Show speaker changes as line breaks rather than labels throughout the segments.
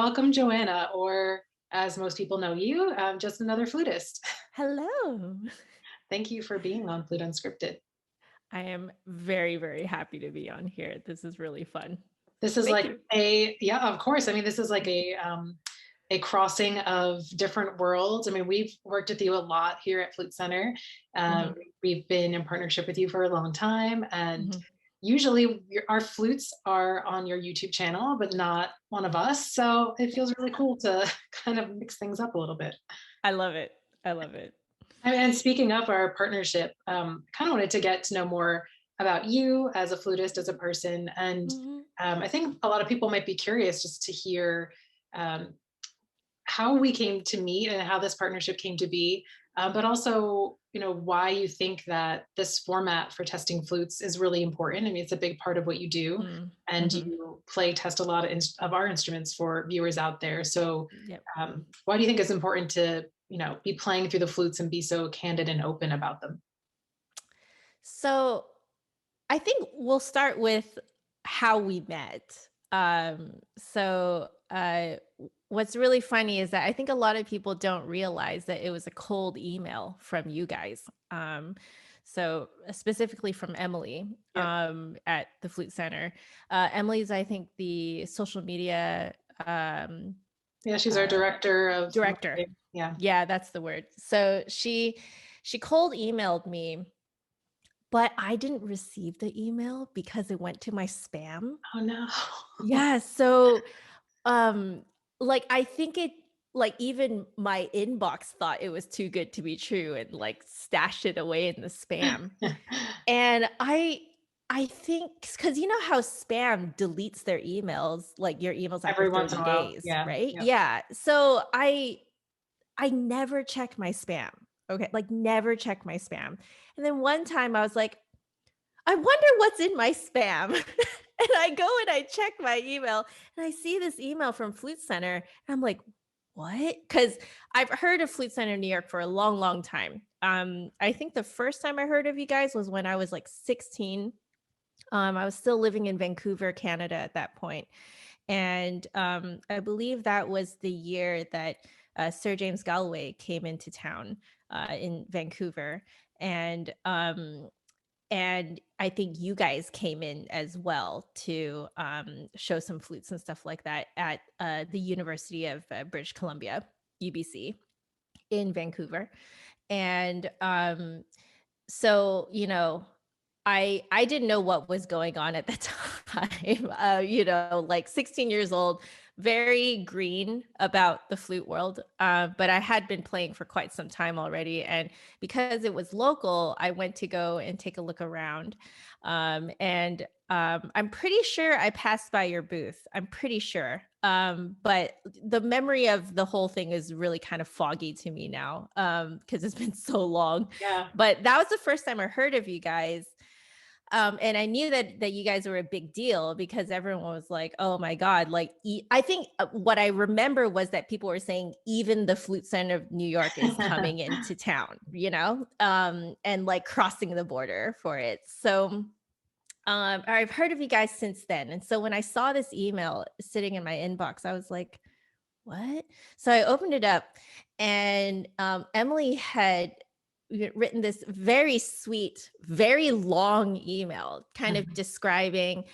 welcome Joanna, or as most people know you, just another flutist.
Hello.
Thank you for being on Flute Unscripted.
I am very, very happy to be on here. This is really fun.
This is
Thank
like
you.
yeah, of course. I mean, this is like a crossing of different worlds. I mean, we've worked with you a lot here at Flute Center.
Mhm,
We've been in partnership with you for a long time, and
mhm.
usually our flutes are on your YouTube channel, but not one of us. So it feels really cool to kind of mix things up a little bit.
I love it. I love it.
And speaking of our partnership, kind of wanted to get to know more about you as a flutist, as a person. And
Mhm.
I think a lot of people might be curious just to hear um, how we came to meet and how this partnership came to be, but also, why you think that this format for testing flutes is really important. I mean, it's a big part of what you do,
Mm,
and
mhm.
you play test a lot of our instruments for viewers out there. So,
Yep.
why do you think it's important to, be playing through the flutes and be so candid and open about them?
So, I think we'll start with how we met. What's really funny is that I think a lot of people don't realize that it was a cold email from you guys. Specifically from Emily
Yep.
at the Flute Center. Emily's, I think, the social media um,
Yeah, she's our
uh,
director of
director.
marketing. Yeah.
Yeah, that's the word. So she cold emailed me, but I didn't receive the email because it went to my spam.
Oh no.
Yeah, so, um, I think even my inbox thought it was too good to be true and, stashed it away in the spam. And I think because you know how spam deletes their emails, like, your emails after
Every once in
30
a while.
days,
Yeah.
right?
Yep.
Yeah, so I never check my spam, okay? Never check my spam. And then one time I was like, "I wonder what's in my spam." And I go and I check my email, and I see this email from Flute Center, and I'm like, "What?" Because 'Cause I've heard of Flute Center New York for a long, long time. I think the first time I heard of you guys was when I was, 16. I was still living in Vancouver, Canada at that point, and, I believe that was the year that, Sir James Galloway came into town, in Vancouver, and, um and I think you guys came in as well to, show some flutes and stuff like that at, the University of, British Columbia, UBC, in Vancouver, and, so, I didn't know what was going on at the time. 16 years old, very green about the flute world. But I had been playing for quite some time already. And because it was local, I went to go and take a look around. I'm pretty sure I passed by your booth. I'm pretty sure. But the memory of the whole thing is really kind of foggy to me now because it's been so long.
Yeah.
But that was the first time I heard of you guys. And I knew that you guys were a big deal because everyone was like, "Oh my god!" I think what I remember was that people were saying even the Flute Center of New York is coming into town, and crossing the border for it. So I've heard of you guys since then, and so when I saw this email sitting in my inbox, I was like, "What?" So I opened it up, and Emily had written this very sweet, very long email kind of describing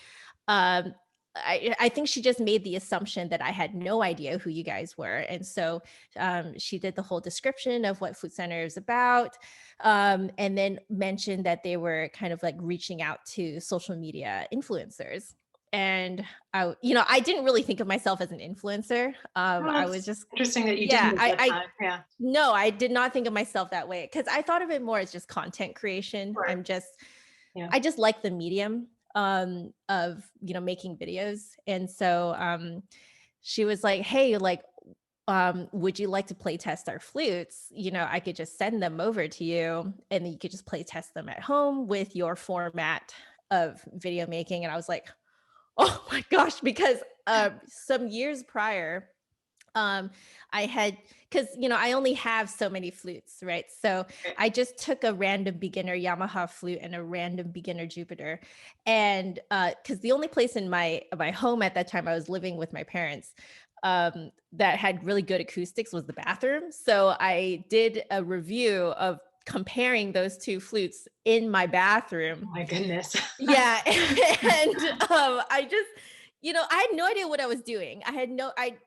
um I think she just made the assumption that I had no idea who you guys were. And so she did the whole description of what Food Center is about, and then mentioned that they were kind of reaching out to social media influencers. And I didn't really think of myself as an influencer.
Oh,
I was
that's
just,
interesting that you
yeah,
didn't at that
I
time. Yeah.
no, I did not think of myself that way because I thought of it more as just content creation.
Sure. Yeah.
I just like the medium of making videos. And so she was like, "Hey, would you like to play test our flutes? I could just send them over to you and then you could just play test them at home with your format of video making." And I was like, "Oh my gosh," because some years prior, um I had, because I only have so many flutes, right? So
Right.
I just took a random beginner Yamaha flute and a random beginner Jupiter. And because the only place in my home at that time, I was living with my parents, that had really good acoustics was the bathroom. So I did a review of comparing those two flutes in my bathroom.
My goodness.
Yeah. And I just, I had no idea what I was doing.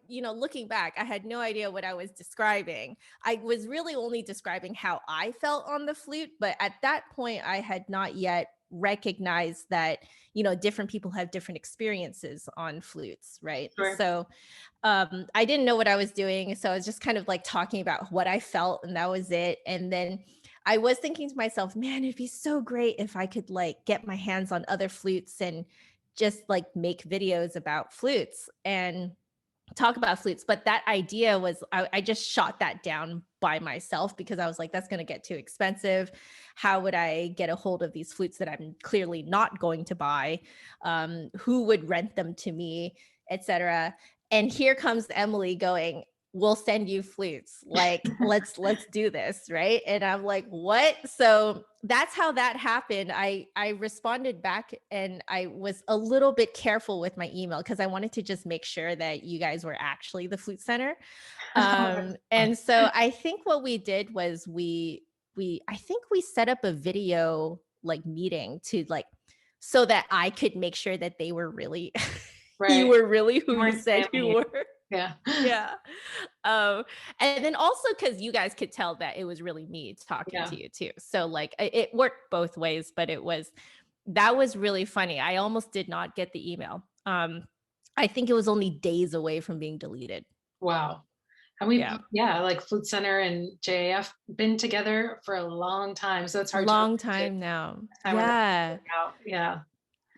Looking back, I had no idea what I was describing. I was really only describing how I felt on the flute. But at that point, I had not yet recognized that, different people have different experiences on flutes, right?
Sure.
So I didn't know what I was doing. So I was just kind of like talking about what I felt, and that was it. And then I was thinking to myself, man, it'd be so great if I could like get my hands on other flutes and just like make videos about flutes and talk about flutes. But that idea was, I just shot that down by myself because I was like, that's going to get too expensive. How would I get a hold of these flutes that I'm clearly not going to buy? Who would rent them to me, etc. And here comes Emily going, we'll send you flutes. Like, let's do this. Right. And I'm like, what? So that's how that happened. I responded back, and I was a little bit careful with my email because I wanted to just make sure that you guys were actually the Flute Center. And so I think what we did was I think we set up a video like meeting to like, so that I could make sure that they were really,
Right.
you were really who
You
you
weren't
said you
spamming it.
were.
Yeah.
Yeah. And then also because you guys could tell that it was really me talking
Yeah.
to you too. So like it worked both ways, but that was really funny. I almost did not get the email. I think it was only days away from being deleted.
Wow. And we've,
Yeah.
like Flute Center and JAF been together for a long time. So it's hard to
Long
imagine
time now.
a time when that
Yeah.
work out. Yeah.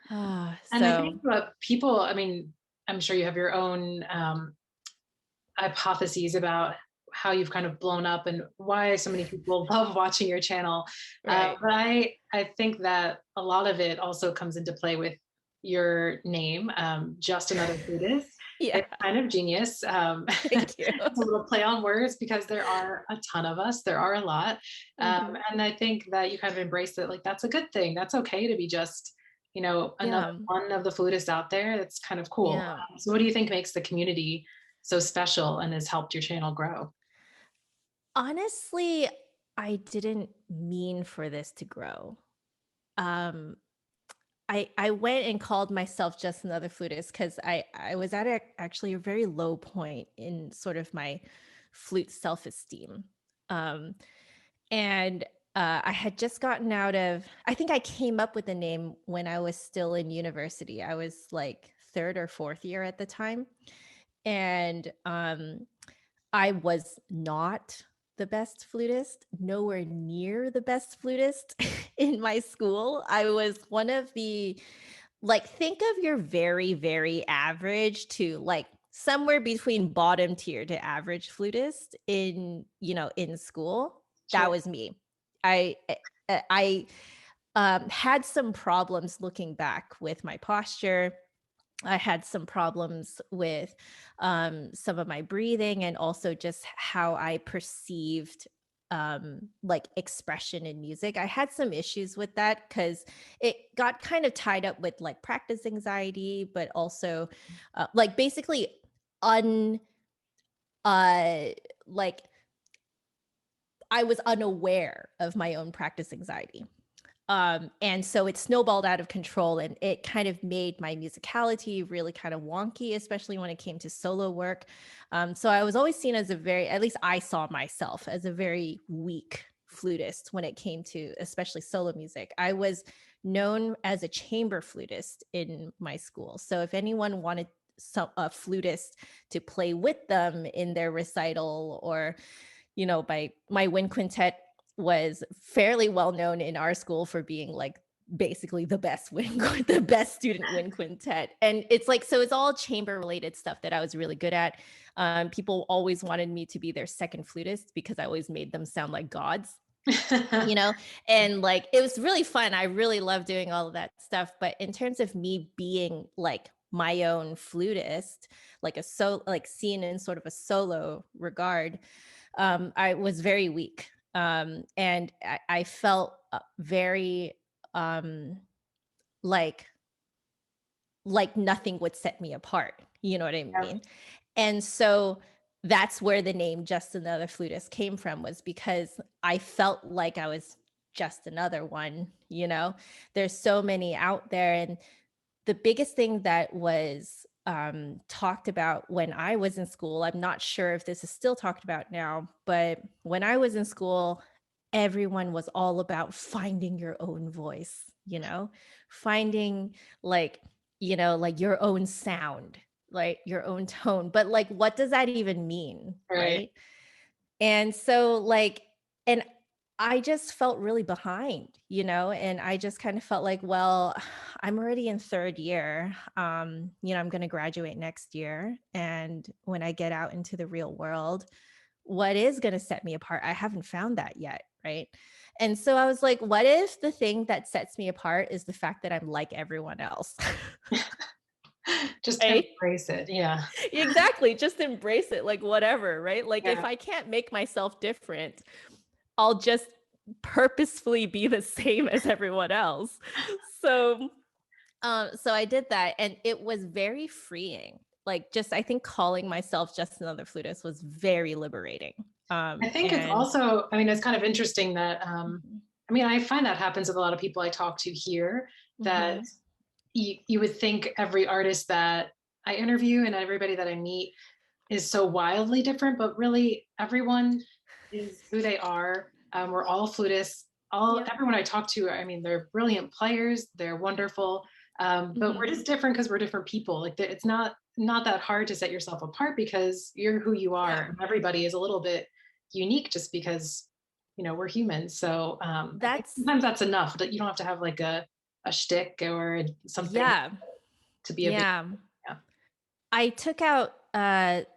And I
So
think people, I mean, I'm sure you have your own hypotheses about how you've kind of blown up and why so many people love watching your channel.
right.
But I think that a lot of it also comes into play with your name, Just Another Flutist.
Yeah.
It's kind of genius.
Thank you.
It's a little play on words because there are a ton of us. There are a lot.
Mhm.
And I think that you kind of embrace it. Like, that's a good thing. That's okay to be just, another
Yeah.
one of the flutists out there. It's kind of cool.
Yeah.
So what do you think makes the community so special and has helped your channel grow?
Honestly, I didn't mean for this to grow. Um, I went and called myself Just Another Flutist because I was at actually a very low point in sort of my flute self-esteem. Um, and I had just gotten out of, I think I came up with the name when I was still in university. I was like third or fourth year at the time. And I was not the best flutist, nowhere near the best flutist in my school. I was one of the, like, think of your very, very average to like somewhere between bottom tier to average flutist in school. That
Sure.
was me. I had some problems looking back with my posture. I had some problems with some of my breathing and also just how I perceived like expression in music. I had some issues with that because it got kind of tied up with like practice anxiety, but also like basically un like I was unaware of my own practice anxiety. And so it snowballed out of control, and it kind of made my musicality really kind of wonky, especially when it came to solo work. So I was always seen as at least I saw myself as a very weak flutist when it came to especially solo music. I was known as a chamber flutist in my school. So if anyone wanted a flutist to play with them in their recital, or my wind quintet was fairly well known in our school for being like basically the best the best student wind quintet. And it's like, so it's all chamber related stuff that I was really good at. People always wanted me to be their second flutist because I always made them sound like gods, and like it was really fun. I really love doing all of that stuff. But in terms of me being like my own flutist, like like seen in sort of a solo regard, I was very weak. And I felt very like nothing would set me apart. You know what I
Yeah.
mean? And so that's where the name Just Another Flutist came from, was because I felt like I was just another one, you know? There's so many out there. And the biggest thing that was talked about when I was in school, I'm not sure if this is still talked about now, but when I was in school, everyone was all about finding your own voice, you know, finding like, you know, like your own sound, like your own tone. But like, what does that even mean?
Right.
Right. And so, like, and I just felt really behind, you know, and I just kind of felt like, well, I'm already in third year. You know, I'm going to graduate next year. And when I get out into the real world, what is going to set me apart? I haven't found that yet. Right. And so I was like, what if the thing that sets me apart is the fact that I'm like everyone else?
Just
Right?
embrace it. Yeah.
Exactly. Just embrace it, like whatever. Right. Like if
Yeah.
I can't make myself different, I'll just purposefully be the same as everyone else. So, so I did that, and it was very freeing. Like, just I think calling myself just another flutist was very liberating.
I think it's
And
also, I mean, it's kind of interesting that,
Mhm.
I mean, I find that happens with a lot of people I talk to here, that
Mhm.
you would think every artist that I interview and everybody that I meet is so wildly different, but really everyone is who they are. We're all flutists. All
Yep.
everyone I talk to, I mean, they're brilliant players. They're wonderful, but we're
Mhm.
just different because we're different people. Like it's not that hard to set yourself apart because you're who you are,
Yeah.
and everybody is a little bit unique just because we're humans. So I think
That's
sometimes that's enough. That you don't have to have like a shtick or something
yeah.
to be a big.
Yeah.
Yeah.
I took out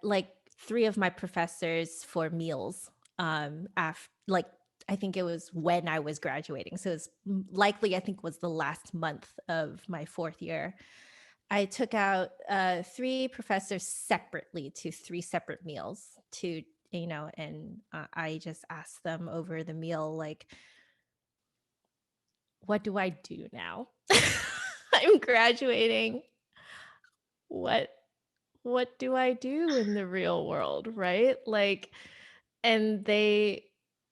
like 3 of my professors for meals after, like, I think it was when I was graduating. So it's likely, I think, was the last month of my 4th year. I took out 3 professors separately to 3 separate meals to, you know, and I just asked them over the meal, like, what do I do now? I'm graduating. What what do I do in the real world, right? Like, and they,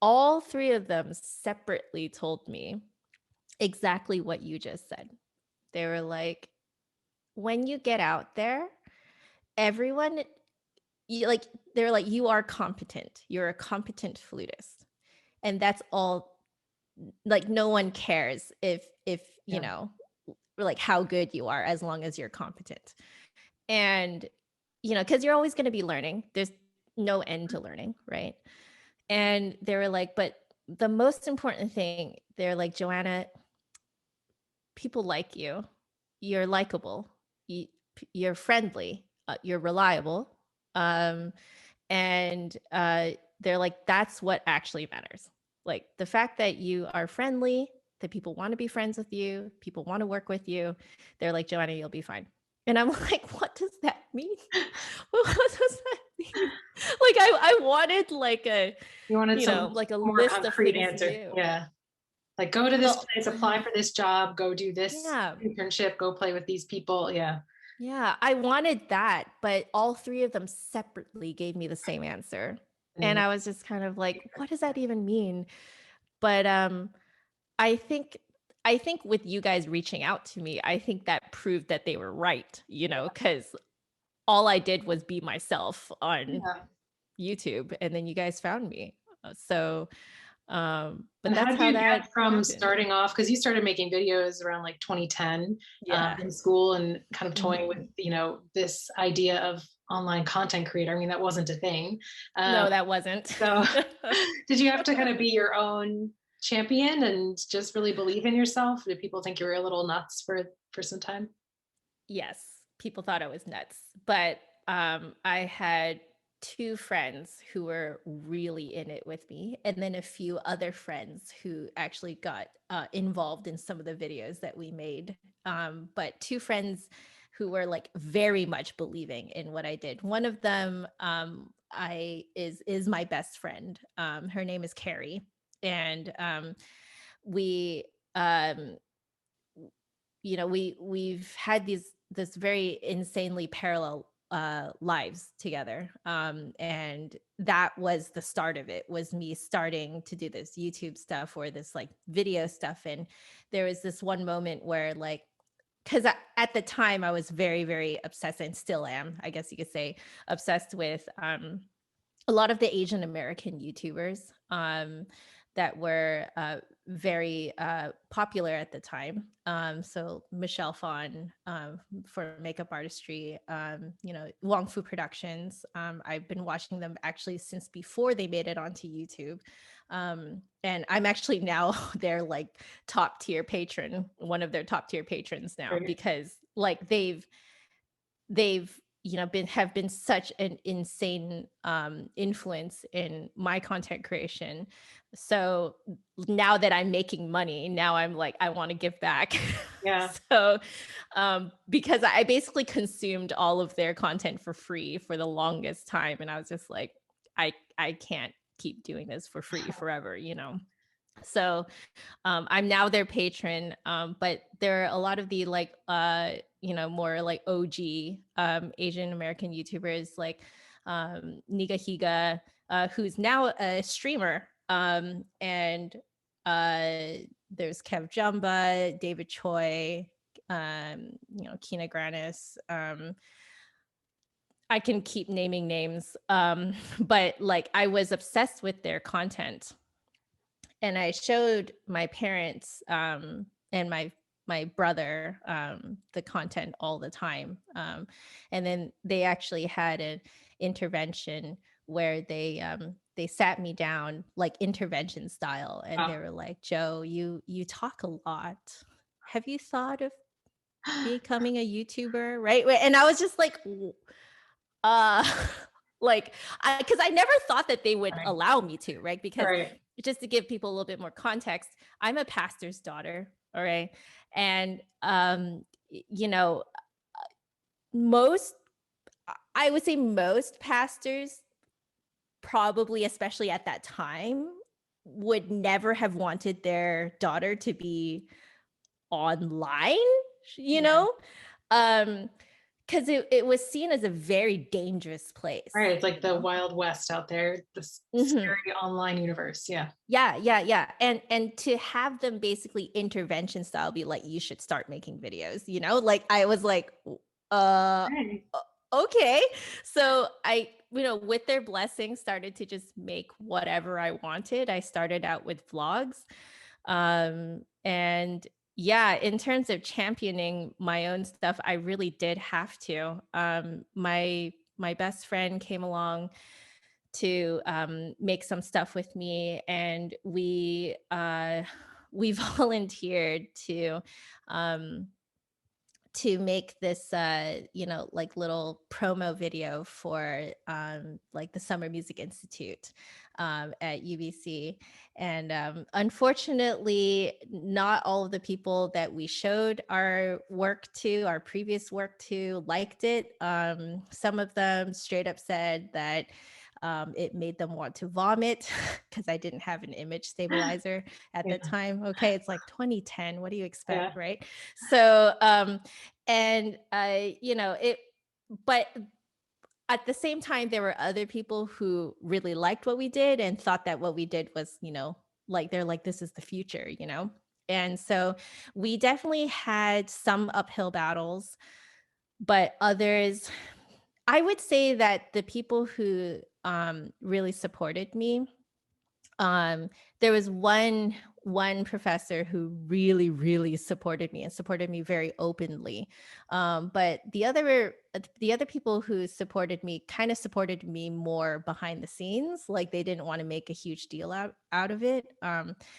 all 3 of them separately told me exactly what you just said. They were like, when you get out there, everyone, you like, they're like, you are competent. You're a competent flutist. And that's all. Like, no one cares if, you
Yeah.
know, like how good you are, as long as you're competent. And, you know, because you're always going to be learning. There's no end to learning, right? And they were like, but the most important thing, they're like, Joanna, people like you. You're likable. You, you're friendly. You're reliable. Um, and they're like, that's what actually matters. Like the fact that you are friendly, that people want to be friends with you, people want to work with you. They're like, Joanna, you'll be fine. And I'm like, what does that mean? What does that mean? Like I wanted like a,
You wanted
you know,
some
like a
more
list of
concrete
things to
answer.
do.
Yeah. Like go to this
Well,
place, apply for this job, go do this
yeah.
internship, go play with these people. Yeah.
Yeah, I wanted that, but all 3 of them separately gave me the same answer. And
Mm.
I was just kind of like, what does that even mean? But I think I think with you guys reaching out to me, I think that proved that they were right, you know, cuz all I did was be myself on
Yeah.
YouTube, and then you guys found me. So but
And how
that's
did
how
you
that
get from
happened.
starting off? Because you started making videos around like 2010
Yeah.
in school and kind of toying with,
Mhm.
this idea of online content creator. I mean, that wasn't a thing. Um,
No, that wasn't.
so did you have to kind of be your own champion and just really believe in yourself? Did people think you were a little nuts for some time?
Yes, people thought I was nuts, but I had 2 friends who were really in it with me, and then a few other friends who actually got involved in some of the videos that we made. But 2 friends who were like very much believing in what I did. One of them, I is my best friend. Her name is Carrie, and we um, you know, we've had this very insanely parallel lives together. And that was the start of it, was me starting to do this YouTube stuff or this like video stuff. And there was this one moment where like, because at the time I was very, very obsessed, and still am, I guess you could say, obsessed with a lot of the Asian American YouTubers that were very popular at the time. So Michelle Phan for makeup artistry, Wong Fu Productions. I've been watching them actually since before they made it onto YouTube. And I'm actually now their like top tier patron, one of their top tier patrons now,
Right.
because like they've have been such an insane influence in my content creation. So now that I'm making money, now I'm like, I want to give back.
Yeah.
So because I basically consumed all of their content for free for the longest time, and I was just like, I can't keep doing this for free forever, So I'm now their patron, but there are a lot of the like more like OG Asian American YouTubers like Niga Higa, who's now a streamer, and there's Kev Jumba, David Choi, Kina Granis. I can keep naming names, but like I was obsessed with their content. And I showed my parents and my brother the content all the time. And then they actually had an intervention where they sat me down like intervention style, and they were like, "Joe, you talk a lot. Have you thought of becoming a YouTuber?" Right? And I was just like, uh like because I never thought that they would
Right.
allow me to, right? Because
Right.
just to give people a little bit more context, I'm a pastor's daughter, all right? And most, I would say most pastors probably, especially at that time, would never have wanted their daughter to be online, you know? Because it was seen as a very dangerous place.
Right. It's like the Wild West out there, this scary online universe. Yeah.
Yeah. And to have them basically intervention style be like, you should start making videos, like I was like,
Right.
okay. So I, with their blessing, started to just make whatever I wanted. I started out with vlogs. And yeah, in terms of championing my own stuff, I really did have to. My best friend came along to make some stuff with me, and we volunteered to make this like little promo video for like the Summer Music Institute at UBC. And unfortunately, not all of the people that we showed our previous work to, liked it. Some of them straight up said that it made them want to vomit because I didn't have an image stabilizer at the time. Okay, it's like 2010. What do you expect, right? So, and it, but at the same time, there were other people who really liked what we did and thought that what we did was, like they're like, this is the future, And so we definitely had some uphill battles, but others, I would say that the people who really supported me, there was one professor who really, really supported me and supported me very openly. But the other people who supported me kind of supported me more behind the scenes. Like they didn't want to make a huge deal out of it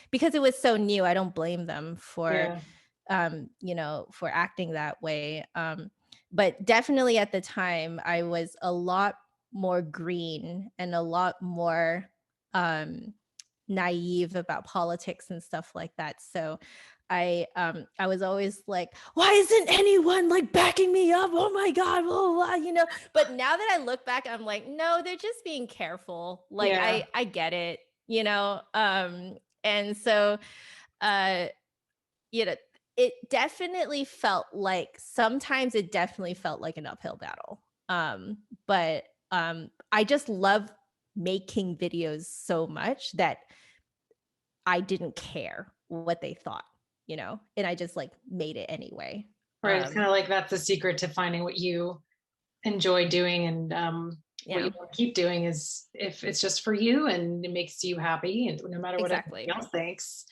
because it was so new. I don't blame them for, for acting that way. But definitely at the time, I was a lot more green and a lot more naive about politics and stuff like that. So I was always like, why isn't anyone like backing me up? Oh my God, blah, blah, blah, But now that I look back, I'm like, no, they're just being careful. Like I get it, and so it definitely felt like sometimes it definitely felt like an uphill battle. But I just love making videos so much that I didn't care what they thought, and I just like made it anyway.
Right. It's kind of like that's the secret to finding what you enjoy doing, and what
Yeah,
you want to keep doing is if it's just for you and it makes you happy, and no matter what
exactly.
everybody else thinks.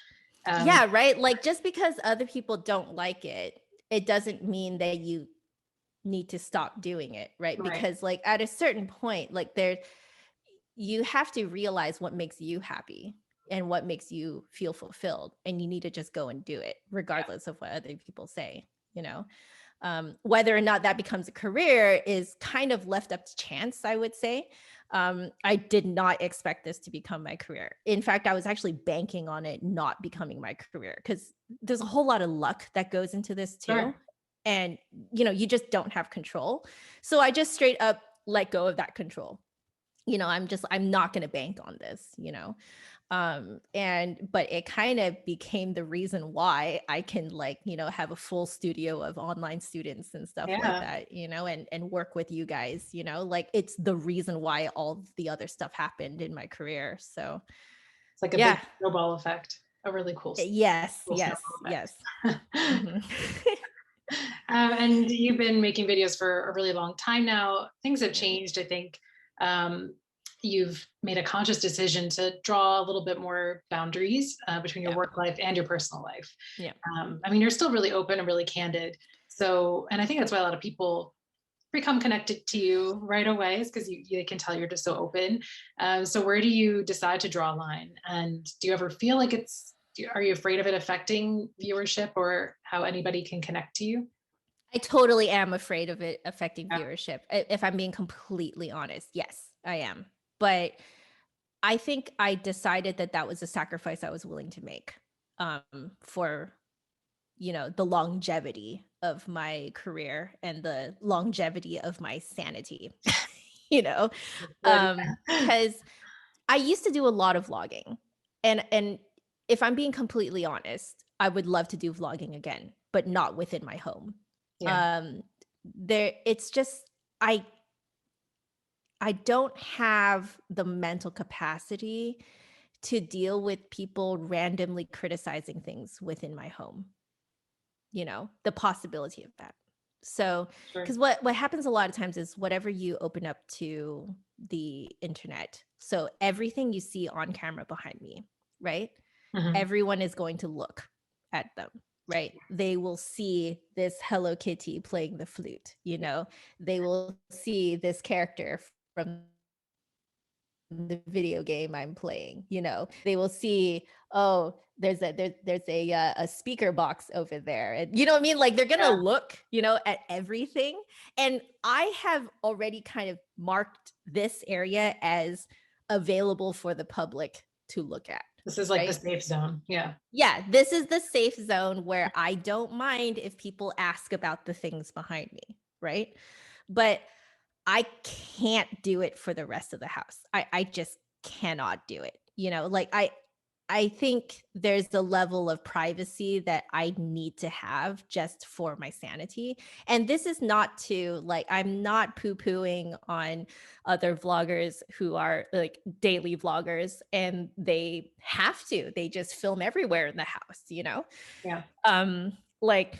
Um,
Yeah, right. Like just because other people don't like it, it doesn't mean that you need to stop doing it, right?
right.
Because like at a certain point, like there you have to realize what makes you happy and what makes you feel fulfilled, and you need to just go and do it
Yeah.
regardless of what other people say, whether or not that becomes a career is kind of left up to chance, I would say. I did not expect this to become my career. In fact, I was actually banking on it not becoming my career because there's a whole lot of luck that goes into this too.
Sure.
And, you just don't have control. So I just straight up let go of that control. I'm not going to bank on this. But it kind of became the reason why I can have a full studio of online students and stuff like
Yeah.
that, and work with you guys, like it's the reason why all the other stuff happened in my career. So
It's like a big
yeah.
snowball effect, a really
Yes,
cool
yes,
snowball
yes.
effect.
Hmm.
And you've been making videos for a really long time now. Things have
Yeah.
changed, I think. Um, you've made a conscious decision to draw a little bit more boundaries between your
Yeah.
work life and your personal life.
Yeah.
I mean, you're still really open and really candid. So, and I think that's why a lot of people become connected to you right away, is because you can tell you're just so open. So where do you decide to draw a line? And do you ever feel like are you afraid of it affecting viewership or how anybody can connect to you?
I totally am afraid of it affecting
Yeah.
viewership. If I'm being completely honest, yes, I am. But I think I decided that that was a sacrifice I was willing to make for the longevity of my career and the longevity of my sanity. you know,
Good.
because I used to do a lot of vlogging, and if I'm being completely honest, I would love to do vlogging again, but not within my home.
Yeah.
Um, it's just I I don't have the mental capacity to deal with people randomly criticizing things within my home, the possibility of that. So,
Sure.
because what happens a lot of times is whatever you open up to the internet, so everything you see on camera behind me, right?
Mhm.
Everyone is going to look at them, right? They will see this Hello Kitty playing the flute, they will see this character from the video game I'm playing. They will see, oh, there's a speaker box over there, and you know what I mean. Like they're gonna
Yeah.
look, at everything, and I have already kind of marked this area as available for the public to look at.
This is like the
Right?
safe zone. Yeah.
Yeah, this is the safe zone where I don't mind if people ask about the things behind me, right? But I can't do it for the rest of the house. I just cannot do it. Like I think there's a level of privacy that I need to have just for my sanity. And this is not to like, I'm not poo pooing on other vloggers who are like daily vloggers and they have to, they just film everywhere in the house.
Yeah.
Like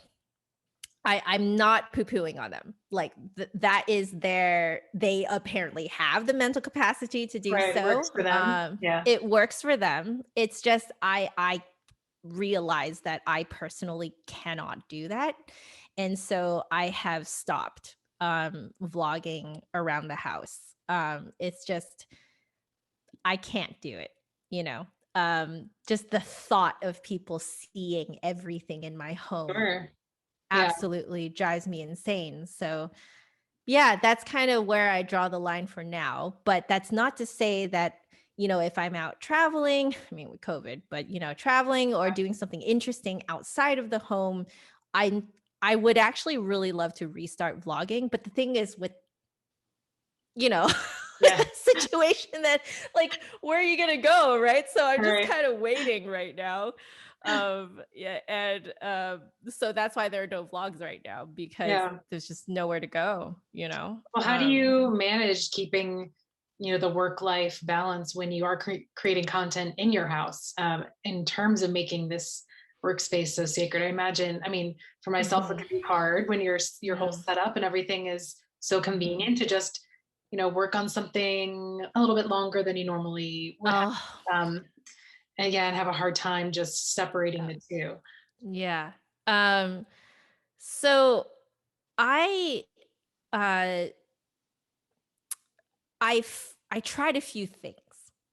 I'm not poo-pooing on them. Like that is they apparently have the mental capacity to do
Right. It
so.
works for them. Yeah.
It works for them. It's just I realize that I personally cannot do that. And so I have stopped vlogging around the house. It's just I can't do it, you know. Just the thought of people seeing everything in my home
Sure. Yeah.
absolutely drives me insane. So, yeah, that's kind of where I draw the line for now. But that's not to say that, if I'm out traveling, I mean, with COVID, but, traveling or doing something interesting outside of the home, I I would actually really love to restart vlogging. But the thing is with, you know,
Yeah.
situation that like, where are you going to go? Right. So I'm just
Right.
kind of waiting right now. Yeah, and so that's why there are no vlogs right now, because
Yeah.
there's just nowhere to go, you know.
Well, how do you manage keeping, the work-life balance when you are creating content in your house, in terms of making this workspace so sacred? I imagine, I mean, for myself, it
Mhm.
can be hard when your whole
Yeah.
setup and everything is so
Mhm.
convenient to just, work on something a little bit longer than you normally would have.
Oh,
Um, and again, have a hard time just separating
yeah.
the two.
Yeah. Um, so I uh I tried a few things.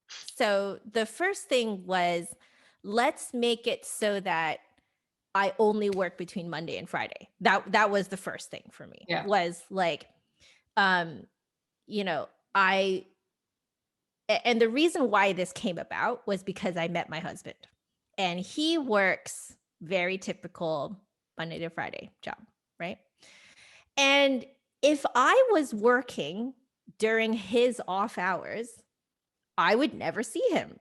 So the first thing was, let's make it so that I only work between Monday and Friday. That was the first thing for me.
Yeah.
Was like, um, you know, I and the reason why this came about was because I met my husband, and he works very typical Monday to Friday job, right? And if I was working during his off hours, I would never see him.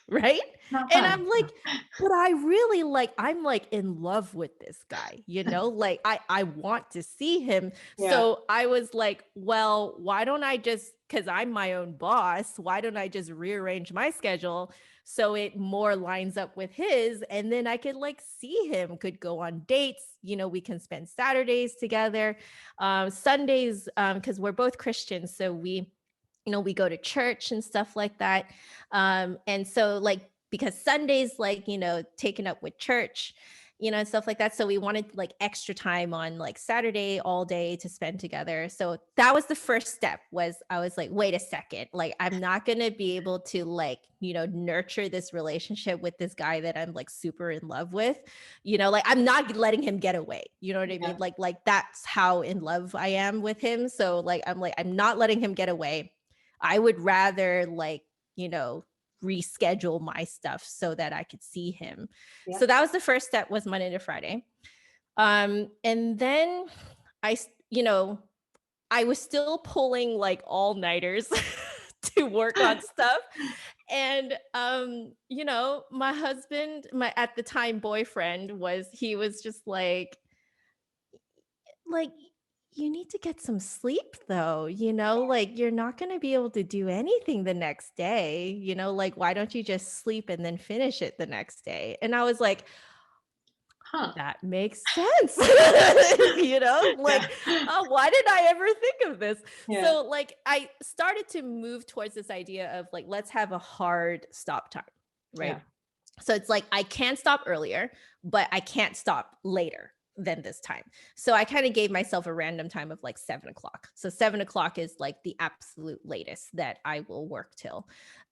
Right?
Not
And
fun.
I'm like, but I really like, I'm like in love with this guy, you know? Like I want to see him.
Yeah.
So I was like, well, why don't I just, cuz I'm my own boss, why don't I just rearrange my schedule so it more lines up with his, and then I could like see him, could go on dates, we can spend Saturdays together. Sundays, cuz we're both Christians, so we go to church and stuff like that. And so like, because Sundays, like, taken up with church, and stuff like that. So we wanted like extra time on like Saturday all day to spend together. So that was the first step. Was I was like, wait a second, like I'm not going to be able to like, nurture this relationship with this guy that I'm like super in love with. Like I'm not letting him get away. You know what I
Yeah.
mean? Like that's how in love I am with him. So like I'm not letting him get away. I would rather like, reschedule my stuff so that I could see him.
Yeah.
So that was the first step, was Monday to Friday. And then I, I was still pulling like all-nighters to work on stuff. And my husband, my at the time boyfriend, he was just like you need to get some sleep though, like you're not going to be able to do anything the next day, like why don't you just sleep and then finish it the next day? And I was like,
Huh.
that makes sense. Like,
Yeah.
oh, why did I ever think of this?
Yeah.
So like I started to move towards this idea of like, let's have a hard stop time, right?
Yeah.
So it's like I can stop earlier, but I can't stop later than this time. So I kind of gave myself a random time of like 7 o'clock. So 7 o'clock is like the absolute latest that I will work till.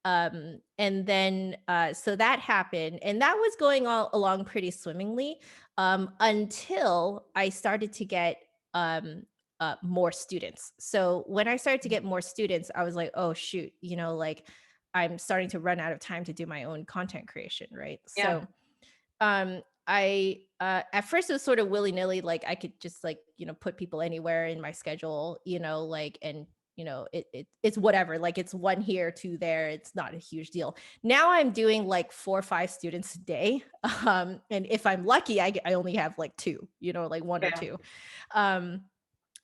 And then so that happened, and that was going all along pretty swimmingly, until I started to get more students. So when I started to get more students, I was like, oh shoot, like I'm starting to run out of time to do my own content creation, right?
Yeah.
So I at first it was sort of willy-nilly, like I could just like, put people anywhere in my schedule, like, and it's whatever, like it's one here, two there, it's not a huge deal. Now I'm doing like 4 or 5 students a day. And if I'm lucky, I only have like 2, like 1 or
Yeah.
2.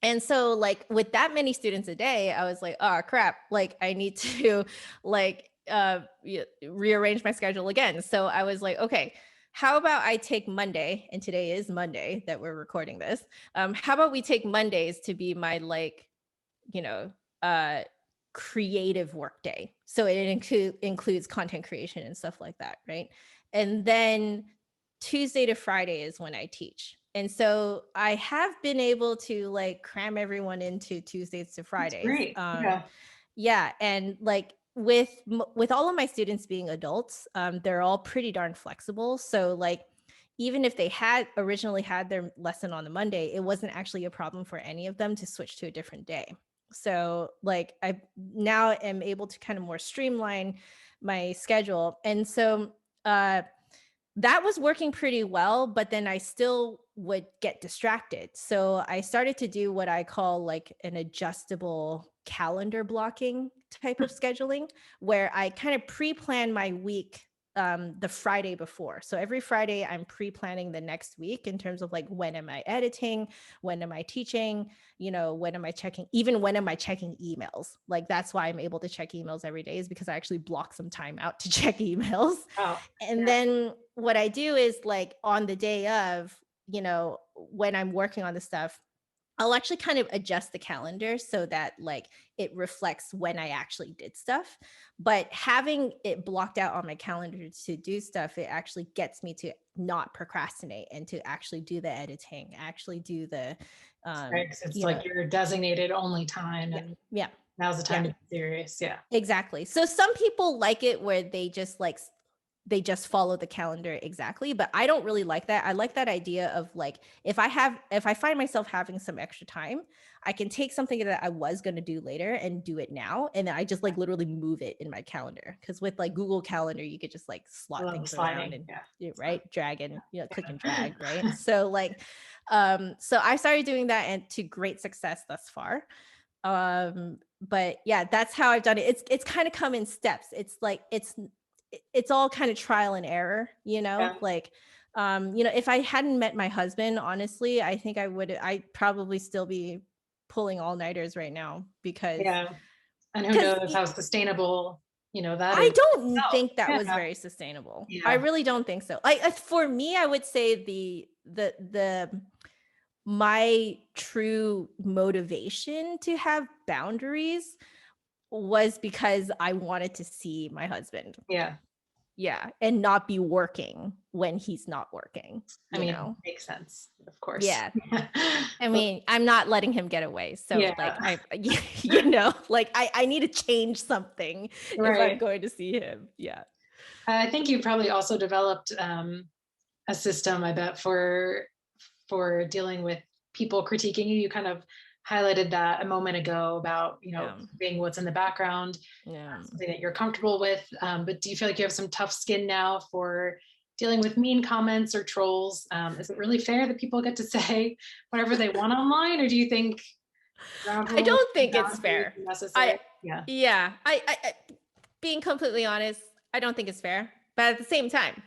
And so like with that many students a day, I was like, oh crap, like I need to like rearrange my schedule again. So I was like, okay, how about I take Monday, and today is Monday that we're recording this. How about we take Mondays to be my like, you know, uh creative work day. So it includes content creation and stuff like that, right? And then Tuesday to Friday is when I teach. And so I have been able to like cram everyone into Tuesdays to
That's
Fridays.
great. Yeah.
Yeah, and like with all of my students being adults, they're all pretty darn flexible. So like even if they had originally had their lesson on the Monday, it wasn't actually a problem for any of them to switch to a different day. So like I now am able to kind of more streamline my schedule. And so that was working pretty well, but then I still would get distracted. So I started to do what I call like an adjustable calendar blocking type of scheduling, where I kind of pre-plan my week the Friday before. So every Friday I'm pre-planning the next week in terms of like, when am I editing? When am I teaching? When am I checking emails? Like, that's why I'm able to check emails every day, is because I actually block some time out to check emails.
Oh,
And then what I do is, like, on the day of, when I'm working on the stuff, I'll actually kind of adjust the calendar so that, like, it reflects when I actually did stuff. But having it blocked out on my calendar to do stuff, it actually gets me to not procrastinate and to actually do the editing, actually do the,
right. 'Cause it's like your designated only time,
yeah,
and
yeah,
now's the time
yeah,
to be serious. Yeah.
exactly. So some people like it where they just they just follow the calendar exactly, but I don't really like that. I like that idea of, like, if I find myself having some extra time, I can take something that I was going to do later and do it now, and then I just, like, literally move it in my calendar, because with, like, Google Calendar, you could just, like,
I
slot
love the
things around
sliding.
and,
Yeah.
right, drag and, click and
Yeah.
drag, right? So, like, so I started doing that, and to great success thus far. But yeah, that's how I've done it. It's kind of come in steps. It's like, it's all kind of trial and error,
Yeah.
like, if I hadn't met my husband, honestly, I think I'd probably still be pulling all-nighters right now, because
Yeah. And who
because
knows how sustainable, that
I
is.
don't
Oh,
think that was
yeah.
very sustainable. I
Yeah.
really don't think so. For me, I would say the my true motivation to have boundaries was because I wanted to see my husband.
Yeah.
Yeah, and not be working when he's not working,
I mean, makes sense, of course.
Yeah. I mean, I'm not letting him get away. So,
Yeah.
like, like, I need to change something if I'm
Right.
going to see him. Yeah.
I think you probably also developed a system, I bet, for dealing with people critiquing you. You kind of highlighted that a moment ago about,
Yeah.
being what's in the background,
Yeah.
something that you're comfortable with. But do you feel like you have some tough skin now for dealing with mean comments or trolls? Is it really fair that people get to say whatever they want online, or do you think ground
I
rules
don't
and
think it's
boundaries
fair.
are necessary? Yeah.
Yeah. Being completely honest, I don't think it's fair. But at the same time,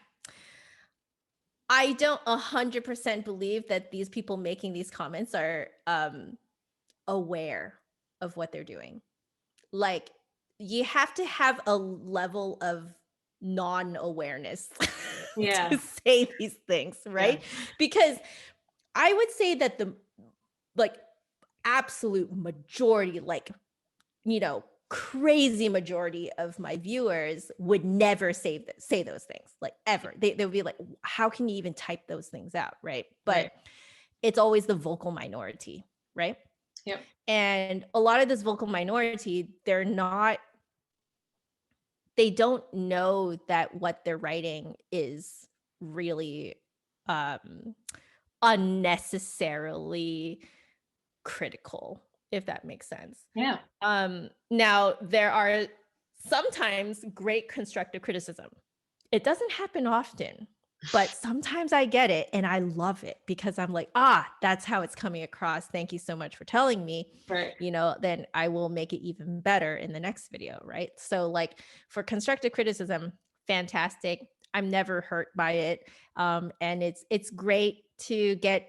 I don't 100% believe that these people making these comments are aware of what they're doing. Like, you have to have a level of non-awareness to
Yeah.
say these things,
Yeah.
right? Because I would say that the, like, absolute majority, like, crazy majority of my viewers would never say those things, like, ever. They would be like, how can you even type those things out, right? But
Right.
it's always the vocal minority, right?
Yep.
And a lot of this vocal minority, they don't know that what they're writing is really um unnecessarily critical, if that makes sense.
Yeah.
Now, there are sometimes great constructive criticism. It doesn't happen often, but sometimes I get it and I love it, because I'm like, that's how it's coming across. Thank you so much for telling me.
Right.
Then I will make it even better in the next video, right? So, like, for constructive criticism, fantastic. I'm never hurt by it. And it's great to get,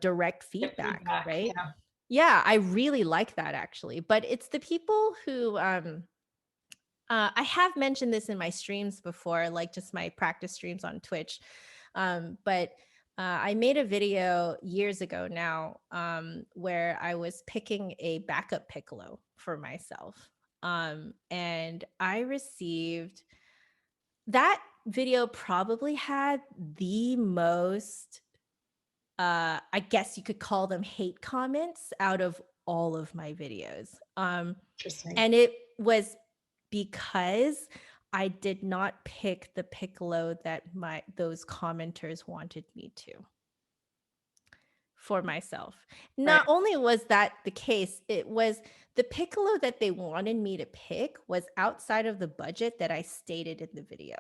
direct
Get
feedback,
feedback.
right?
Yeah.
Yeah, I really like that, actually. But it's the people who I have mentioned this in my streams before, like, just my practice streams on Twitch. But I made a video years ago now, where I was picking a backup piccolo for myself. And I received, that video probably had the most, I guess you could call them hate comments, out of all of my videos.
Interesting.
And it was because I did not pick the piccolo that those commenters wanted me to for myself. Not
Right.
only was that the case, it was the piccolo that they wanted me to pick was outside of the budget that I stated in the video.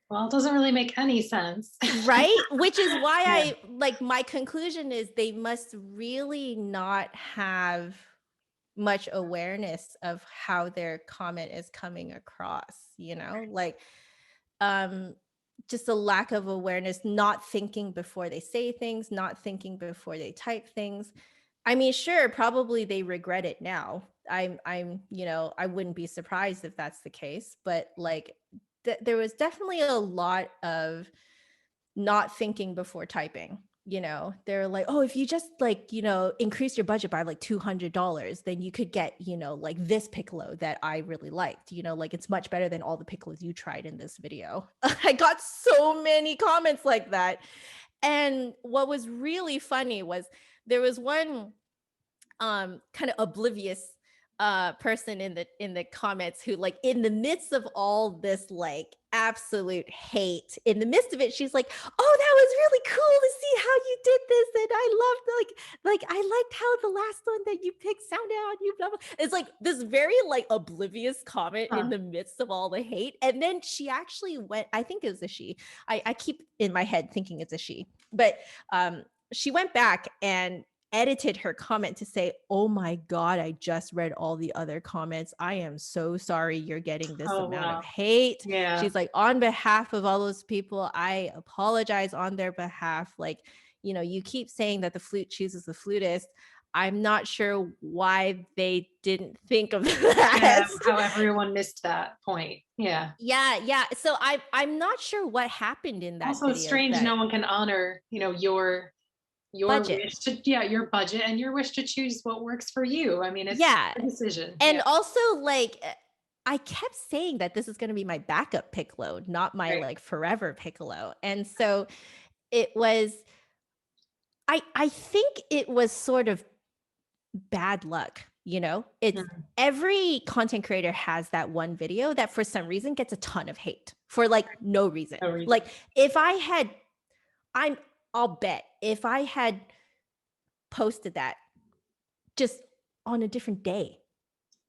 Well, it doesn't really make any sense.
Right? Which is why
Yeah.
my conclusion is they must really not have much awareness of how their comment is coming across, like just a lack of awareness, not thinking before they say things, not thinking before they type things. I mean, sure, probably they regret it now. I wouldn't be surprised if that's the case, but like there was definitely a lot of not thinking before typing. They're like, oh, if you just like, increase your budget by like $200, then you could get, like this piccolo that I really liked, like it's much better than all the piccolos you tried in this video. I got so many comments like that. And what was really funny was there was one kind of oblivious person in the comments who, like, in the midst of all this like absolute hate, in the midst of it, she's like, oh, that was really cool to see how you did this, and I loved like I liked how the last one that you picked sounded on you, blah, blah. It's like this very like oblivious comment in the midst of all the hate. And then she actually went, I think it was a she, I keep in my head thinking it's a she, but she went back and edited her comment to say, oh my God, I just read all the other comments. I am so sorry you're getting this amount of hate.
Yeah.
She's like, on behalf of all those people, I apologize on their behalf. Like, you keep saying that the flute chooses the flutist. I'm not sure why they didn't think of that.
Yeah, how everyone missed that point. Yeah.
Yeah. So I'm not sure what happened in that
Also,
video.
it's strange no one can honor, your
budget.
wish to, your budget and your wish to choose what works for you. I mean, it's a decision.
And also, like, I kept saying that this is going to be my backup piccolo, not my like forever piccolo. And so it was, I think it was sort of bad luck. It's every content creator has that one video that for some reason gets a ton of hate for like no reason. Like if I'll bet if I had posted that just on a different day,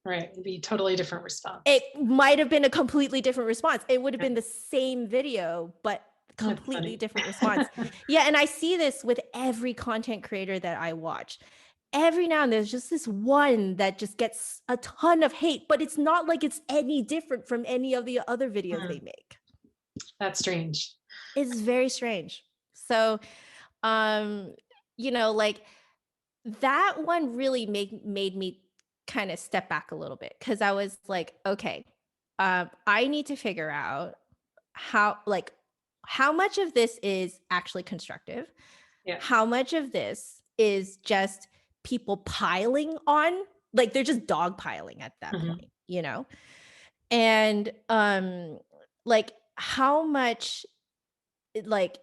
right, it'd be a totally different response.
It might have been a completely different response. It would have been the same video, but completely different response. Yeah. And I see this with every content creator that I watch. Every now and then there's just this one that just gets a ton of hate, but it's not like it's any different from any of the other videos they make.
That's strange.
It's very strange. So, like that one really made me kind of step back a little bit, because I was like, okay, I need to figure out how much of this is actually constructive, how much of this is just people piling on, like they're just dogpiling at that point, and like how much like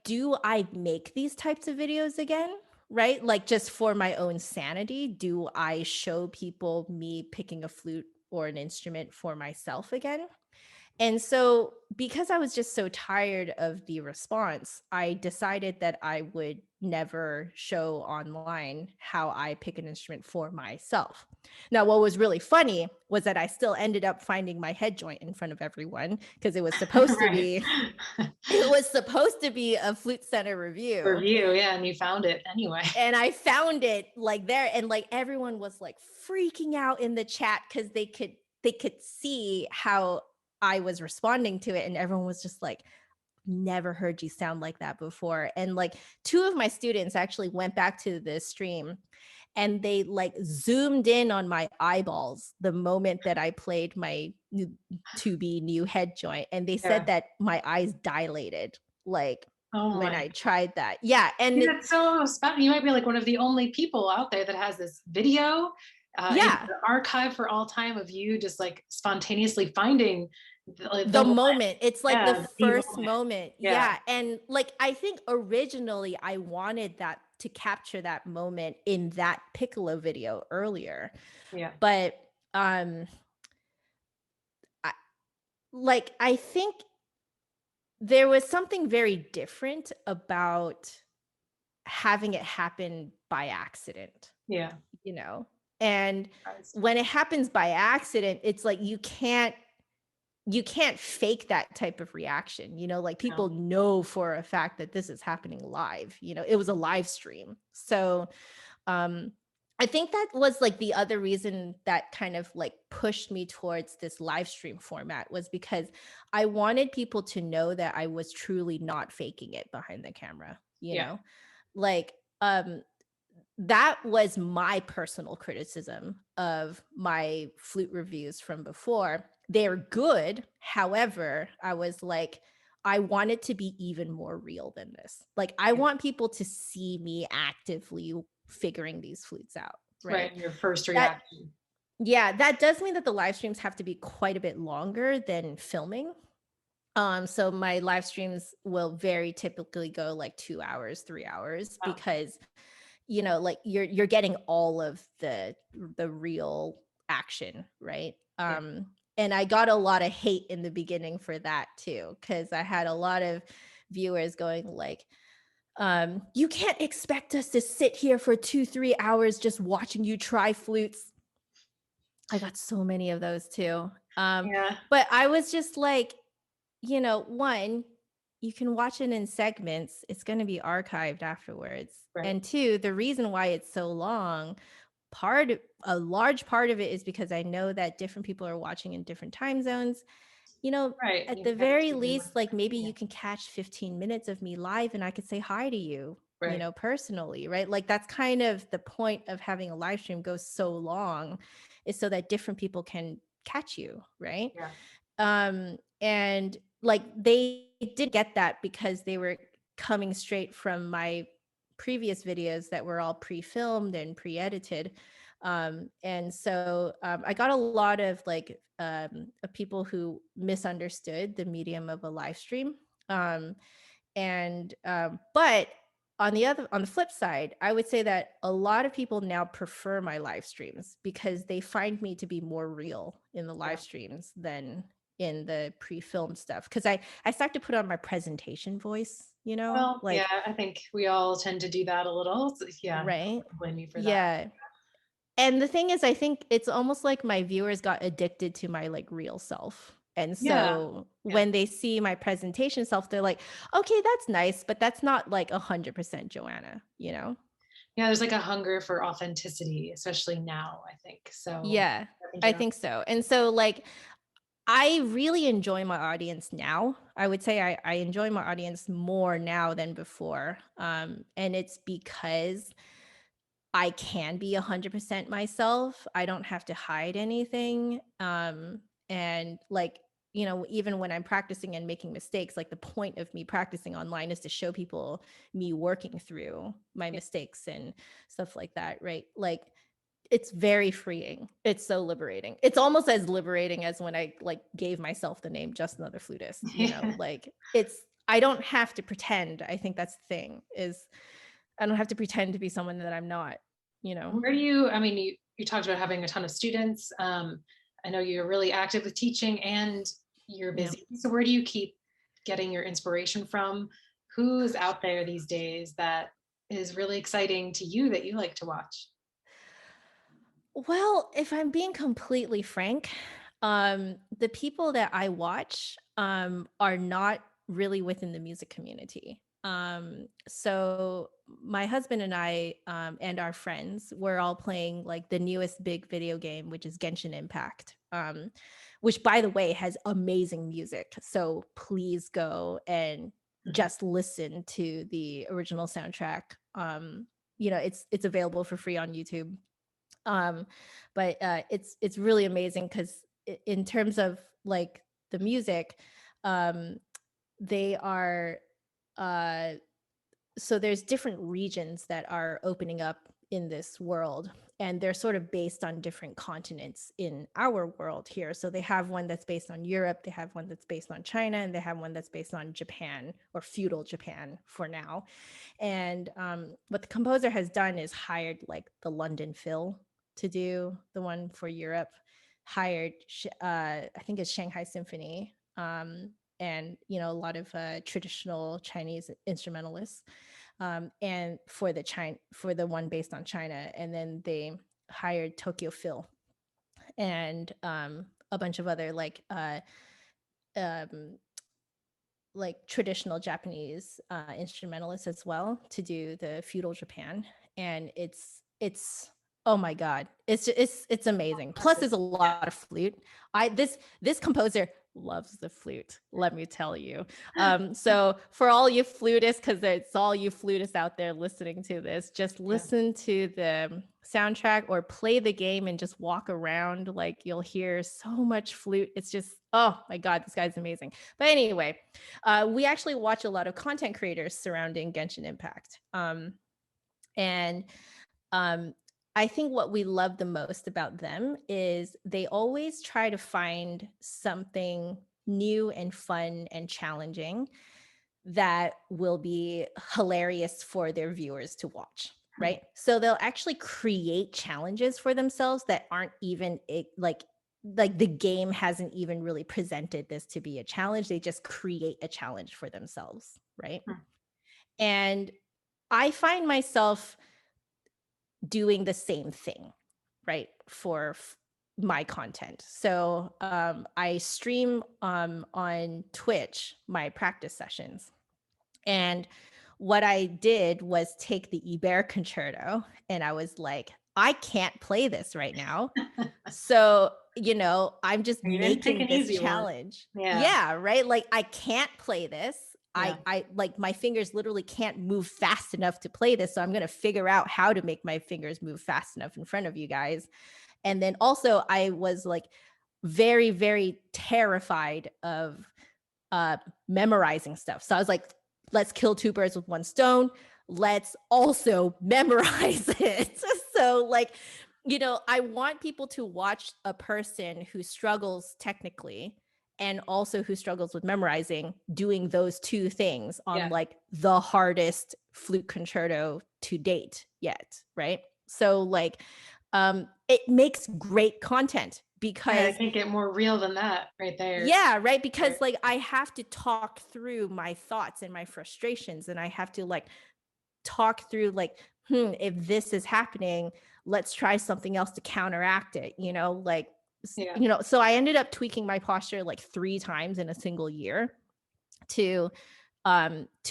do I make these types of videos again? Right? Like just for my own sanity, do I show people me picking a flute or an instrument for myself again? And so because I was just so tired of the response, I decided that I would never show online how I pick an instrument for myself. Now, what was really funny was that I still ended up finding my head joint in front of everyone, because it was supposed to be a Flute Center review.
Yeah, and you found it anyway.
And I found it like there, and like everyone was like freaking out in the chat because they could see how I was responding to it, and everyone was just like, never heard you sound like that before. And like two of my students actually went back to the stream and they like zoomed in on my eyeballs the moment that I played my to-be new head joint, and they said that my eyes dilated like when I tried that. Yeah. And
that's so special. You might be like one of the only people out there that has this video in the archive for all time of you just like spontaneously finding
the moment. It's like the first moment. Yeah. And like I think originally I wanted that to capture that moment in that piccolo video earlier. But I think there was something very different about having it happen by accident. And when it happens by accident, it's like you can't fake that type of reaction, like people know for a fact that this is happening live, it was a live stream. So I think that was like the other reason that kind of like pushed me towards this live stream format, was because I wanted people to know that I was truly not faking it behind the camera, you
Yeah.
know? Like, that was my personal criticism of my flute reviews from before. They're good. However, I was like, I want it to be even more real than this. Like, I
Yeah.
want people to see me actively figuring these flutes out, right?
Right. Your first
That
reaction.
Yeah, that does mean that the live streams have to be quite a bit longer than filming. So my live streams will very typically go like 2 hours, 3 hours,
Wow.
because like you're getting all of the real action, right?
Yeah.
And I got a lot of hate in the beginning for that too, because I had a lot of viewers going like, you can't expect us to sit here for 2-3 hours just watching you try flutes. I got so many of those too.
Yeah.
But I was just like, one, you can watch it in segments. It's going to be archived afterwards.
Right.
And two, the reason why it's so long, a large part of it is because I know that different people are watching in different time zones.
Right.
At
You
the
have
very
to do
least,
what's
like
right.
maybe
Yeah.
you can catch 15 minutes of me live and I could say hi to you,
Right.
personally, right? Like that's kind of the point of having a live stream go so long, is so that different people can catch you, right?
Yeah.
And like they did get that because they were coming straight from my previous videos that were all pre-filmed and pre-edited. And so I got a lot of like of people who misunderstood the medium of a live stream. Um, but on the flip side, I would say that a lot of people now prefer my live streams because they find me to be more real in the
Yeah.
live streams than in the pre-filmed stuff, because I start to put on my presentation voice,
Well, yeah,
like,
I think we all tend to do that a little. So, yeah, I
right?
don't blame you for that.
Yeah. And the thing is, I think it's almost like my viewers got addicted to my like real self. And
Yeah.
so
Yeah.
when they see my presentation self, they're like, okay, that's nice, but that's not like 100% Joanna, you know?
Yeah. There's like a hunger for authenticity, especially now, I think. So
Yeah,
I think
I
you're
think so. And so like I really enjoy my audience now. I would say I enjoy my audience more now than before. And it's because I can be 100% myself. I don't have to hide anything. And like, even when I'm practicing and making mistakes, like the point of me practicing online is to show people me working through my
yeah.
mistakes and stuff like that, right? Like it's very freeing. It's so liberating. It's almost as liberating as when I like gave myself the name Just Another Flutist,
Yeah.
like I don't have to pretend. I think that's the thing, is I don't have to pretend to be someone that I'm not, you know?
Where do you, I mean, you talked about having a ton of students. I know you're really active with teaching and you're
Yeah.
busy. So where do you keep getting your inspiration from? Who's out there these days that is really exciting to you that you like to watch?
Well, if I'm being completely frank, the people that I watch are not really within the music community. So my husband and I and our friends, we're all playing like the newest big video game, which is Genshin Impact, which by the way has amazing music. So please go and
Mhm.
just listen to the original soundtrack. It's available for free on YouTube. um but it's really amazing because in terms of like the music, um they are uh so there's different regions that are opening up in this world, and they're sort of based on different continents in our world here. So they have one that's based on Europe, they have one that's based on China, and they have one that's based on Japan, or feudal Japan for now. And what the composer has done is hired like the London Phil to do the one for Europe, hired I think it's Shanghai Symphony, and a lot of traditional Chinese instrumentalists, and for the one based on China, and then they hired Tokyo Phil and a bunch of other um, like traditional Japanese instrumentalists as well to do the feudal Japan. And it's Oh my God. It's amazing. Plus there's a
Yeah.
lot of flute. This composer loves the flute, let me tell you. So for all you flutists, because it's all you flutists out there listening to this, just listen to the soundtrack or play the game and just walk around. Like you'll hear so much flute. It's just, oh my God, this guy's amazing. But anyway, we actually watch a lot of content creators surrounding Genshin Impact. And um, I think what we love the most about them is they always try to find something new and fun and challenging that will be hilarious for their viewers to watch, right? So they'll actually create challenges for themselves that aren't even like the game hasn't even really presented this to be a challenge. They just create a challenge for themselves, right? And I find myself doing the same thing, right, for my content. So I stream on Twitch my practice sessions. And what I did was take the Eber concerto and I was like, I can't play this right now. So, I'm just
You didn't pick
making
an
this
easy one.
challenge.
Yeah.
Yeah, right? Like I can't play this.
Yeah.
I like my fingers literally can't move fast enough to play this. So I'm going to figure out how to make my fingers move fast enough in front of you guys. And then also I was like very, very terrified of memorizing stuff. So I was like, let's kill two birds with one stone. Let's also memorize it. So like, I want people to watch a person who struggles technically and also who struggles with memorizing doing those two things on like the hardest flute concerto to date yet, right? So like it makes great content because
I can't get more real than that right there.
yeah, right, because like I have to talk through my thoughts and my frustrations and I have to like talk through like if this is happening, let's try something else to counteract it, like so I ended up tweaking my posture like 3 times in a single year to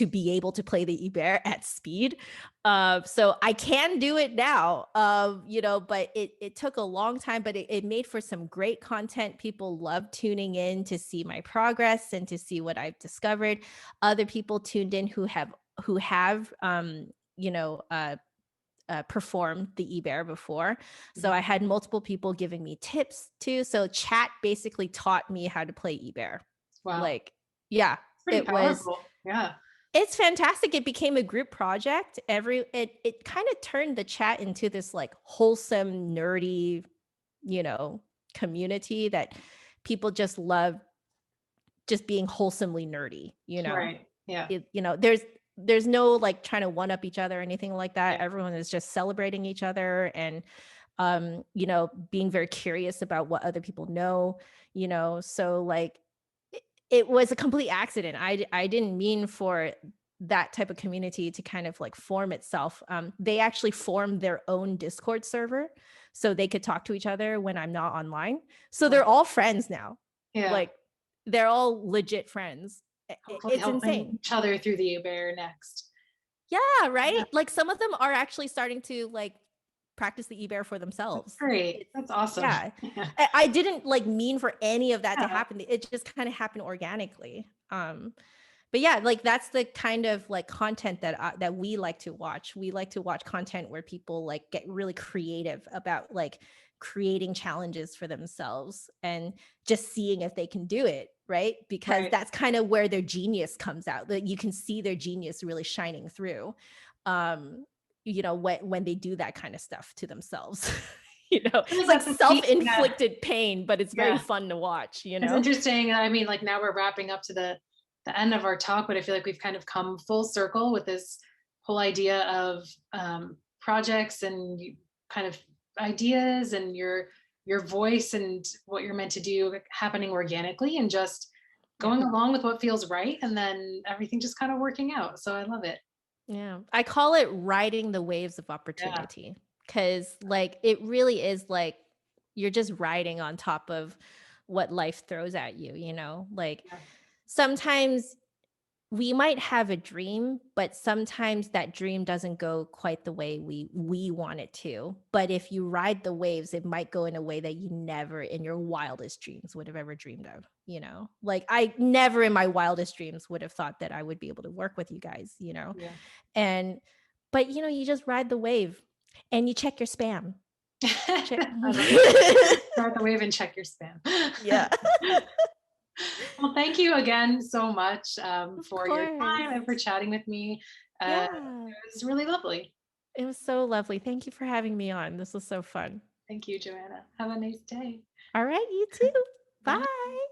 be able to play the Eber at speed. So I can do it now, but it took a long time, but it made for some great content. People love tuning in to see my progress and to see what I've discovered. Other people tuned in who have performed the Eber before. So I had multiple people giving me tips too. So chat basically taught me how to play Eber.
Wow.
Like, yeah,
pretty powerful.
It's fantastic. It became a group project. It kind of turned the chat into this like wholesome, nerdy, community that people just love just being wholesomely nerdy,
Right. Yeah.
There's no like trying to one up each other or anything like that. Everyone is just celebrating each other and being very curious about what other people know, so like it was a complete accident. I didn't mean for that type of community to kind of like form itself. They actually formed their own Discord server so they could talk to each other when I'm not online. So they're all friends now.
Yeah.
Like they're all legit friends.
Hopefully
it's insane.
Each other through the Eber next.
Yeah, right? Yeah. Like some of them are actually starting to like practice the Eber for themselves.
That's great. That's awesome.
Yeah. I didn't like mean for any of that to happen. It just kind of happened organically. But yeah, like that's the kind of like content that we like to watch. We like to watch content where people like get really creative about like creating challenges for themselves and just seeing if they can do it, right? Because that's kind of where their genius comes out. That you can see their genius really shining through. When they do that kind of stuff to themselves. It's like self-inflicted pain, but it's very fun to watch.
It's interesting. I mean, like now we're wrapping up to the end of our talk, but I feel like we've kind of come full circle with this whole idea of projects and kind of ideas and your voice and what you're meant to do happening organically and just going along with what feels right, and then everything just kind of working out. So I love it.
Yeah, I call it riding the waves of opportunity because like it really is like you're just riding on top of what life throws at you, like sometimes we might have a dream, but sometimes that dream doesn't go quite the way we want it to. But if you ride the waves, it might go in a way that you never in your wildest dreams would have ever dreamed of, you know? Like I never in my wildest dreams would have thought that I would be able to work with you guys, you know?
Yeah.
And but you know, you just ride the wave and you check your spam. Check.
I love that. Ride the wave and check your spam.
Yeah.
Well, thank you again so much
Of
for your
course.
time and for chatting with me. It
Yeah.
was really lovely.
It was so lovely. Thank you for having me on. This was so fun.
Thank you, Joanna. Have a nice day.
All right, you too.
Bye.
Bye.